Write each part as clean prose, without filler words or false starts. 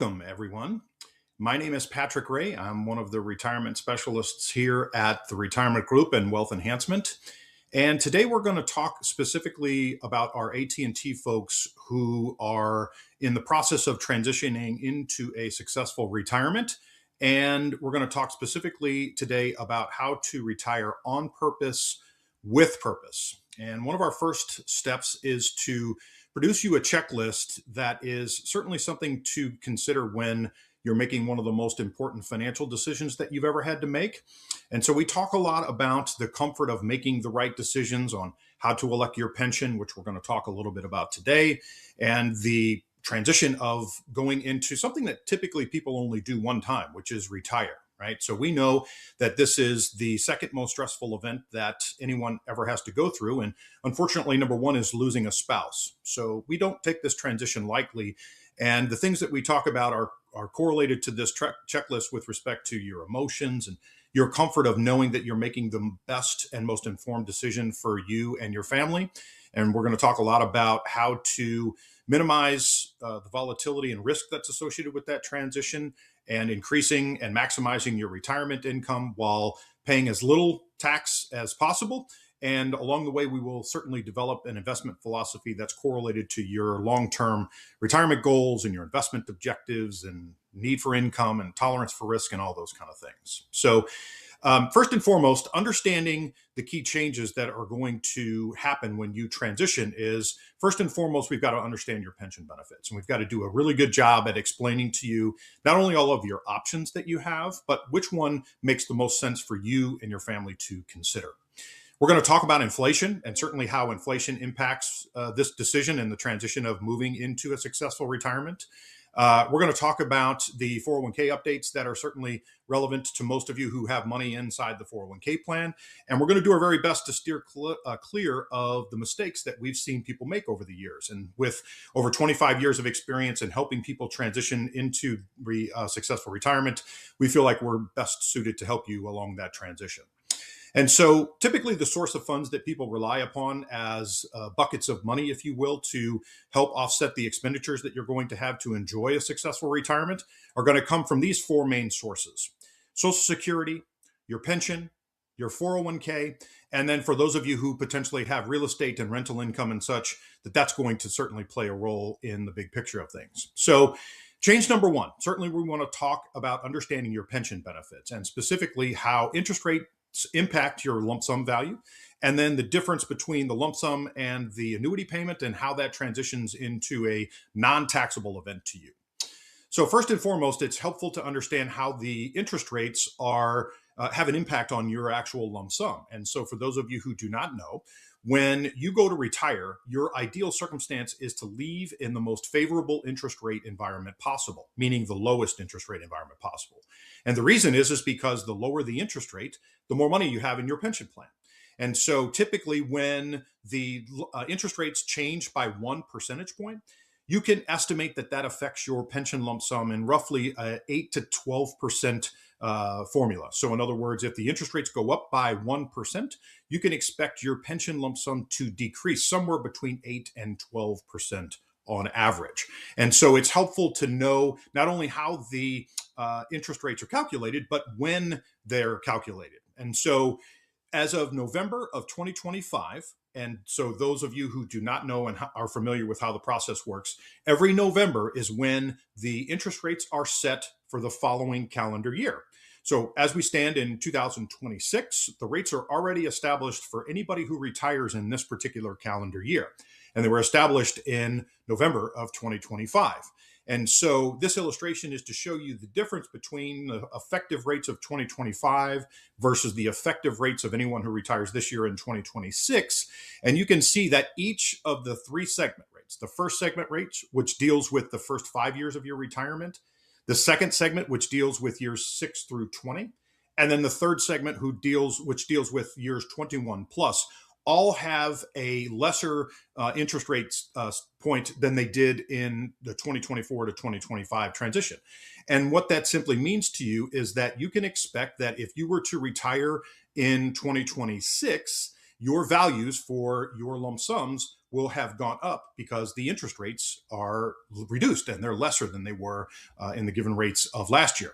Welcome, everyone. My name is Patrick Ray. I'm one of the retirement specialists here at the Retirement Group and Wealth Enhancement. And today we're going to talk specifically about our AT&T folks who are in the process of transitioning into a successful retirement. And we're going to talk specifically today about how to retire on purpose with purpose. And one of our first steps is to produce you a checklist that is certainly something to consider when you're making one of the most important financial decisions that you've ever had to make. And so we talk a lot about the comfort of making the right decisions on how to elect your pension, which we're going to talk a little bit about today, and the transition of going into something that typically people only do one time, which is retire. Right. So we know that this is the second most stressful event that anyone ever has to go through. And unfortunately, number one is losing a spouse. So we don't take this transition lightly. And the things that we talk about are correlated to this checklist with respect to your emotions and your comfort of knowing that you're making the best and most informed decision for you and your family. And we're going to talk a lot about how to minimize the volatility and risk that's associated with that transition and increasing and maximizing your retirement income while paying as little tax as possible. And along the way, we will certainly develop an investment philosophy that's correlated to your long-term retirement goals and your investment objectives and need for income and tolerance for risk and all those kind of things. So first and foremost, understanding the key changes that are going to happen when you transition is, first and foremost, we've got to understand your pension benefits. And we've got to do a really good job at explaining to you not only all of your options that you have, but which one makes the most sense for you and your family to consider. We're going to talk about inflation and certainly how inflation impacts this decision and the transition of moving into a successful retirement. We're going to talk about the 401k updates that are certainly relevant to most of you who have money inside the 401k plan. And we're going to do our very best to steer clear of the mistakes that we've seen people make over the years. And with over 25 years of experience in helping people transition into successful retirement, we feel like we're best suited to help you along that transition. And so typically the source of funds that people rely upon as buckets of money, if you will, to help offset the expenditures that you're going to have to enjoy a successful retirement are going to come from these four main sources: Social Security, your pension, your 401k, and then for those of you who potentially have real estate and rental income and such, that's going to certainly play a role in the big picture of things. So change number one, certainly we want to talk about understanding your pension benefits and specifically how interest rate impact your lump sum value, and then the difference between the lump sum and the annuity payment and how that transitions into a non-taxable event to you. So first and foremost, it's helpful to understand how the interest rates are have an impact on your actual lump sum. And so for those of you who do not know, when you go to retire, your ideal circumstance is to leave in the most favorable interest rate environment possible, meaning the lowest interest rate environment possible. And the reason is because the lower the interest rate, the more money you have in your pension plan. And so typically when the interest rates change by 1 percentage point, you can estimate that affects your pension lump sum in roughly 8 to 12% formula. So in other words, if the interest rates go up by 1%, you can expect your pension lump sum to decrease somewhere between 8 and 12% on average. And so it's helpful to know not only how the interest rates are calculated, but when they're calculated. And so as of November of 2025, and so those of you who do not know and are familiar with how the process works, every November is when the interest rates are set for the following calendar year. So as we stand in 2026, the rates are already established for anybody who retires in this particular calendar year. And they were established in November of 2025. And so this illustration is to show you the difference between the effective rates of 2025 versus the effective rates of anyone who retires this year in 2026. And you can see that each of the three segment rates, the first segment rate, which deals with the first 5 years of your retirement, the second segment, which deals with years 6 through 20, and then the third segment which deals with years 21 plus, all have a lesser interest rate point than they did in the 2024 to 2025 transition. And what that simply means to you is that you can expect that if you were to retire in 2026, your values for your lump sums will have gone up because the interest rates are reduced and they're lesser than they were in the given rates of last year.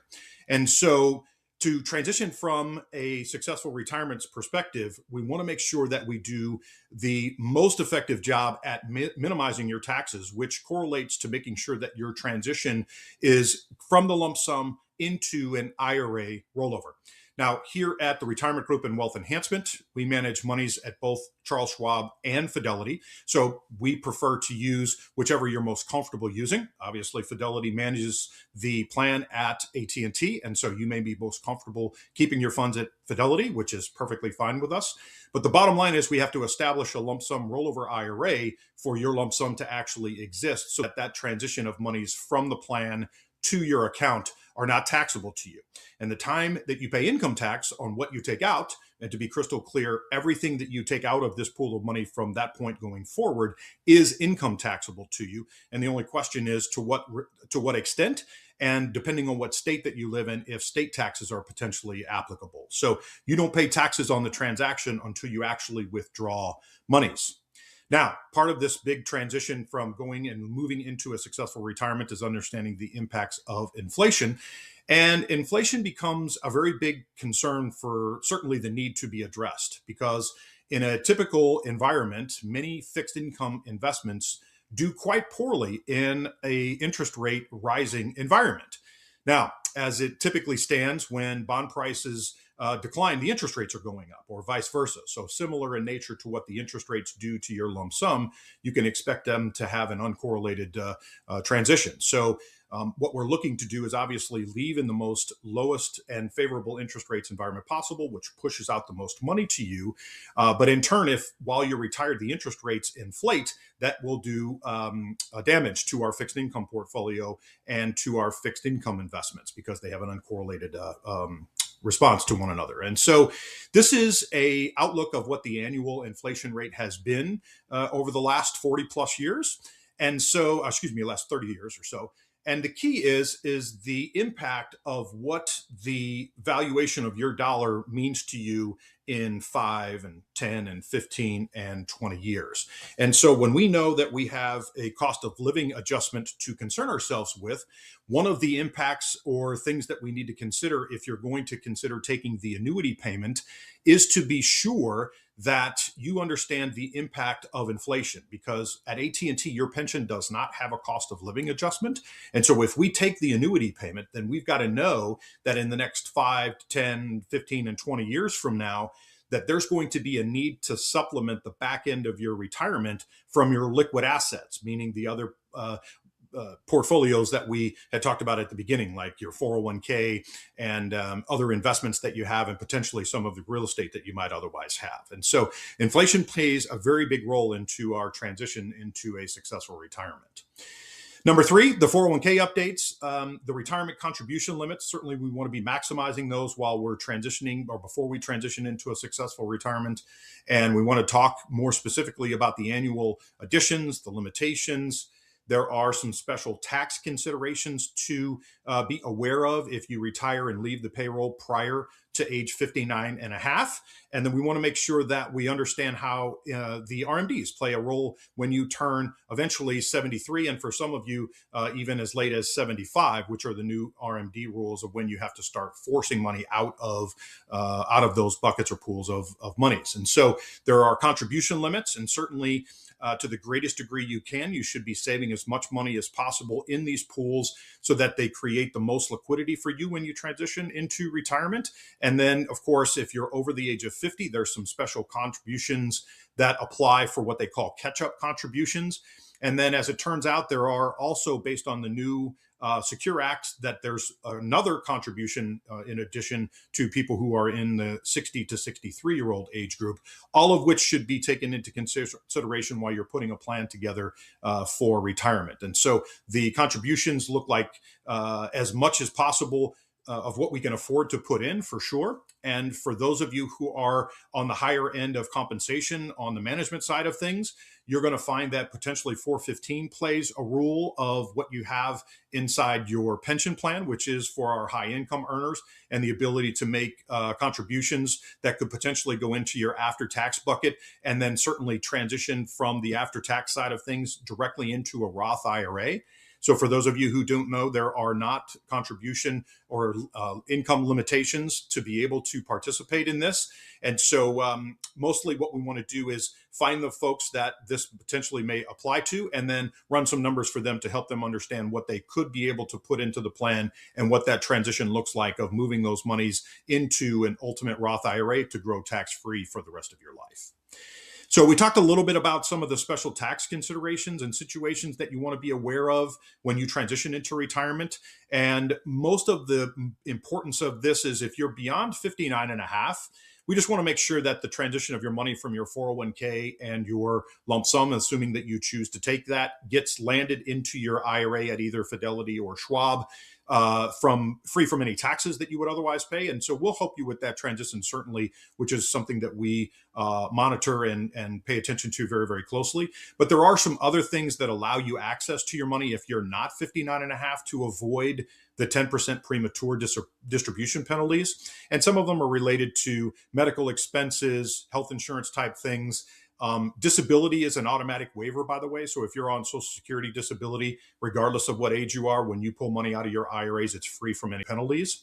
And so to transition from a successful retirement perspective, we want to make sure that we do the most effective job at minimizing your taxes, which correlates to making sure that your transition is from the lump sum into an IRA rollover. Now, here at the Retirement Group and Wealth Enhancement, we manage monies at both Charles Schwab and Fidelity. So we prefer to use whichever you're most comfortable using. Obviously, Fidelity manages the plan at AT&T, and so you may be most comfortable keeping your funds at Fidelity, which is perfectly fine with us. But the bottom line is we have to establish a lump sum rollover IRA for your lump sum to actually exist so that that transition of monies from the plan to your account are not taxable to you. And the time that you pay income tax on what you take out, and to be crystal clear, everything that you take out of this pool of money from that point going forward is income taxable to you. And the only question is to what extent, and depending on what state that you live in, if state taxes are potentially applicable. So you don't pay taxes on the transaction until you actually withdraw monies. Now, part of this big transition from going and moving into a successful retirement is understanding the impacts of inflation. And inflation becomes a very big concern for certainly the need to be addressed, because in a typical environment, many fixed income investments do quite poorly in a interest rate rising environment. Now, as it typically stands, when bond prices decline, the interest rates are going up, or vice versa. So similar in nature to what the interest rates do to your lump sum, you can expect them to have an uncorrelated transition. So what we're looking to do is obviously leave in the most lowest and favorable interest rates environment possible, which pushes out the most money to you. But in turn, if while you're retired, the interest rates inflate, that will do damage to our fixed income portfolio and to our fixed income investments because they have an uncorrelated response to one another. And so this is a outlook of what the annual inflation rate has been over the last 40 plus years. And so, last 30 years or so. And the key is the impact of what the valuation of your dollar means to you in 5 and 10 and 15 and 20 years. And so when we know that we have a cost of living adjustment to concern ourselves with, one of the impacts or things that we need to consider if you're going to consider taking the annuity payment is to be sure that you understand the impact of inflation, because at AT&T, your pension does not have a cost of living adjustment. And so if we take the annuity payment, then we've got to know that in the next 5, 10, 15, and 20 years from now, that there's going to be a need to supplement the back end of your retirement from your liquid assets, meaning the other portfolios that we had talked about at the beginning, like your 401k and other investments that you have, and potentially some of the real estate that you might otherwise have. And so inflation plays a very big role into our transition into a successful retirement. Number 3, the 401k updates, the retirement contribution limits. Certainly we want to be maximizing those while we're transitioning or before we transition into a successful retirement. And we want to talk more specifically about the annual additions, the limitations. There are some special tax considerations to be aware of if you retire and leave the payroll prior to age 59 and a half. And then we want to make sure that we understand how the RMDs play a role when you turn eventually 73. And for some of you, even as late as 75, which are the new RMD rules of when you have to start forcing money out of those buckets or pools of monies. And so there are contribution limits, and certainly to the greatest degree you can, you should be saving as much money as possible in these pools so that they create the most liquidity for you when you transition into retirement. And then, of course, if you're over the age of 50, there's some special contributions that apply for what they call catch-up contributions. And then, as it turns out, there are also, based on the new Secure Act, that there's another contribution in addition to people who are in the 60 to 63-year-old age group, all of which should be taken into consideration while you're putting a plan together for retirement. And so the contributions look like as much as possible of what we can afford to put in, for sure. And for those of you who are on the higher end of compensation on the management side of things, you're going to find that potentially 415 plays a role of what you have inside your pension plan, which is for our high income earners, and the ability to make contributions that could potentially go into your after tax bucket, and then certainly transition from the after tax side of things directly into a Roth IRA. So for those of you who don't know, there are not contribution or income limitations to be able to participate in this. And so mostly what we want to do is find the folks that this potentially may apply to, and then run some numbers for them to help them understand what they could be able to put into the plan and what that transition looks like of moving those monies into an ultimate Roth IRA to grow tax-free for the rest of your life. So we talked a little bit about some of the special tax considerations and situations that you want to be aware of when you transition into retirement. And most of the importance of this is if you're beyond 59 and a half, we just want to make sure that the transition of your money from your 401k and your lump sum, assuming that you choose to take that, gets landed into your IRA at either Fidelity or Schwab, free from any taxes that you would otherwise pay. And so we'll help you with that transition, certainly, which is something that we monitor and pay attention to very, very closely. But there are some other things that allow you access to your money if you're not 59 and a half to avoid the 10% premature distribution penalties. And some of them are related to medical expenses, health insurance type things. Disability is an automatic waiver, by the way. So if you're on Social Security disability, regardless of what age you are, when you pull money out of your IRAs, it's free from any penalties.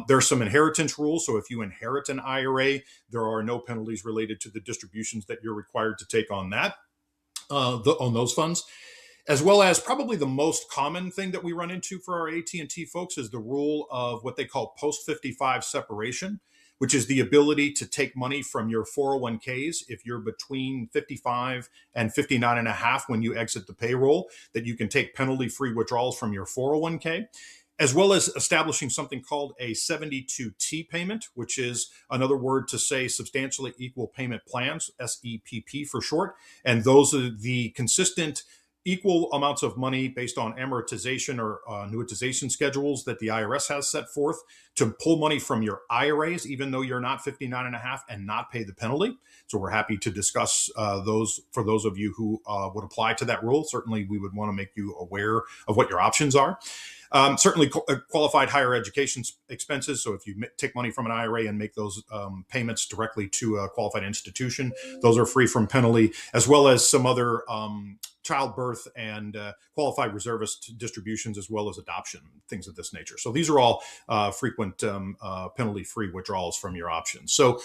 There's some inheritance rules. So if you inherit an IRA, there are no penalties related to the distributions that you're required to take on that, on those funds. As well as probably the most common thing that we run into for our AT&T folks is the rule of what they call post-55 separation, which is the ability to take money from your 401ks if you're between 55 and 59 and a half when you exit the payroll, that you can take penalty-free withdrawals from your 401k, as well as establishing something called a 72T payment, which is another word to say substantially equal payment plans, SEPP for short. And those are the consistent equal amounts of money based on amortization or annuitization schedules that the IRS has set forth to pull money from your IRAs, even though you're not 59 and a half, and not pay the penalty. So we're happy to discuss those for those of you who would apply to that rule. Certainly, we would want to make you aware of what your options are. Certainly qualified higher education expenses. So if you take money from an IRA and make those payments directly to a qualified institution, those are free from penalty, as well as some other childbirth and qualified reservist distributions, as well as adoption, things of this nature. So these are all frequent penalty-free withdrawals from your options. So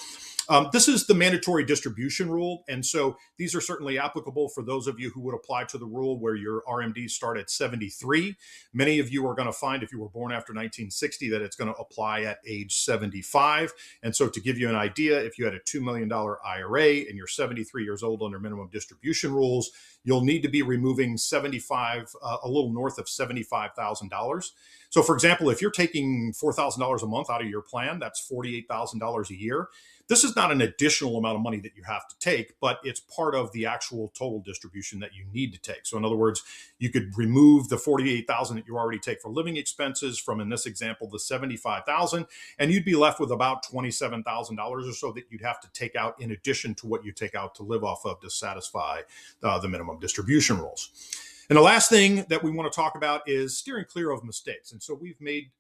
this is the mandatory distribution rule. And so these are certainly applicable for those of you who would apply to the rule where your RMDs start at 73. Many of you are going to find, if you were born after 1960, that it's going to apply at age 75. And so to give you an idea, if you had a $2 million IRA and you're 73 years old under minimum distribution rules, you'll need to be removing a little north of $75,000. So for example, if you're taking $4,000 a month out of your plan, that's $48,000 a year. This is not an additional amount of money that you have to take, but it's part of the actual total distribution that you need to take. So in other words, you could remove the $48,000 that you already take for living expenses from, in this example, the $75,000, and you'd be left with about $27,000 or so that you'd have to take out in addition to what you take out to live off of to satisfy the minimum distribution rules. And the last thing that we want to talk about is steering clear of mistakes. And so we've made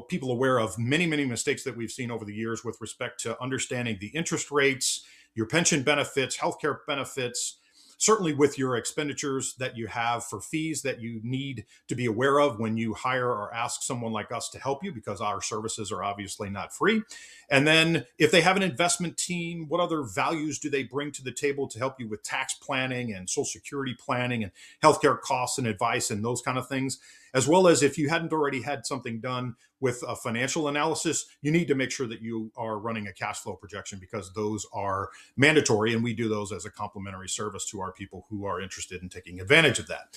people aware of many, many mistakes that we've seen over the years with respect to understanding the interest rates, your pension benefits, healthcare benefits, certainly with your expenditures that you have for fees that you need to be aware of when you hire or ask someone like us to help you, because our services are obviously not free. And then if they have an investment team, what other values do they bring to the table to help you with tax planning and Social Security planning and healthcare costs and advice and those kind of things? As well as if you hadn't already had something done with a financial analysis, you need to make sure that you are running a cash flow projection, because those are mandatory, and we do those as a complimentary service to our people who are interested in taking advantage of that.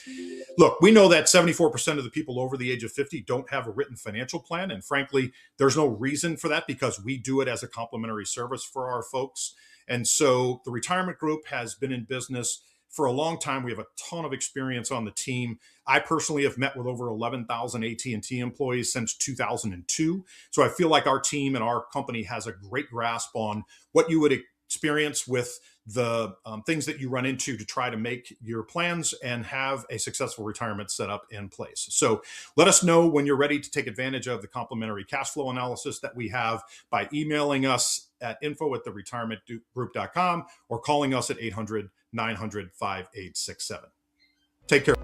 Look, we know that 74% of the people over the age of 50 don't have a written financial plan, and frankly, there's no reason for that because we do it as a complimentary service for our folks. And so the retirement group has been in business for a long time. We have a ton of experience on the team. I personally have met with over 11,000 AT&T employees since 2002. So I feel like our team and our company has a great grasp on what you would experience with the things that you run into to try to make your plans and have a successful retirement set up in place. So let us know when you're ready to take advantage of the complimentary cash flow analysis that we have by emailing us at info@theretirementgroup.com or calling us at 800-900-5867. Take care.